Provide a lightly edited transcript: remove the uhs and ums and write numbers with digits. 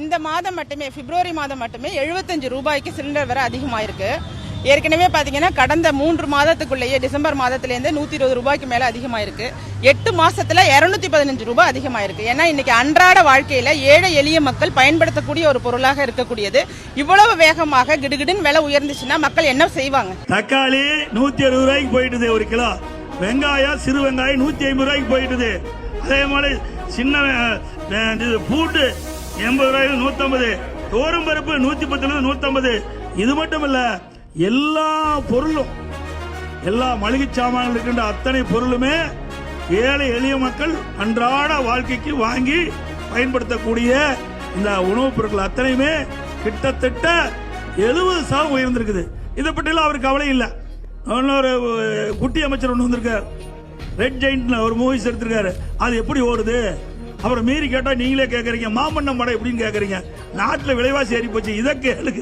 இந்த மாதம் மட்டுமே பிப்ரவரி மாதம் மட்டுமே 75 ரூபாய்க்கு சிலிண்டர் வர அதிகமாயிருக்கு. ஏற்கனவே பாத்தீங்கன்னா கடந்த 3 மாதத்துக்குள்ளேயே டிசம்பர் மாதத்திலேருந்து 120 ரூபாய்க்கு மேல அதிகமாயிருக்கு. 8 மாசத்துல 215 ரூபாய் அதிகமாயிருக்கு. ஏன்னா இன்னைக்கு அன்றாட வாழ்க்கையில ஏழை எளிய மக்கள் பயன்படுத்தக்கூடிய ஒரு பொருளாக இருக்கக்கூடியது இவ்வளவு வேகமாக கிடுகிடுன்னு விலை உயர்ந்துச்சுன்னா மக்கள் என்ன செய்வாங்க? தக்காளி 160 ரூபாய்க்கு போயிட்டுது ஒரு கிலோ. வெங்காயம் சிறு வெங்காயம் 150 ரூபாய்க்கு போயிட்டுது. அதே மாதிரி சின்ன பூட்டு 80 ரூபாய்க்கு 150, தோரம் பருப்பு 110 150. இது மட்டும் இல்ல, எல்லா பொருளும் எல்லா மளிகை சாமான்கள் இருக்கின்ற அத்தனை பொருளுமே ஏழை எளிய மக்கள் அன்றாட வாழ்க்கைக்கு வாங்கி பயன்படுத்தக்கூடிய இந்த உணவுப் பொருட்கள் அத்தனையுமே கிட்டத்தட்ட 70% உயர்ந்திருக்குது. இதை பற்றிலாம் அவருக்கு கவலை இல்லை. ஒரு குட்டி அமைச்சர் ஒன்று வந்திருக்காரு, ரெட் ஜெயின்ட்ல ஒரு மூவிஸ் எடுத்திருக்காரு. அது எப்படி ஓடுது? அப்புறம் மீறி கேட்டா நீங்களே கேட்கறீங்க மாமன்னம் படம் எப்படின்னு கேட்கறீங்க. நாட்டுல விலைவாசி ஏறி போச்சு, இதை கேளுங்க.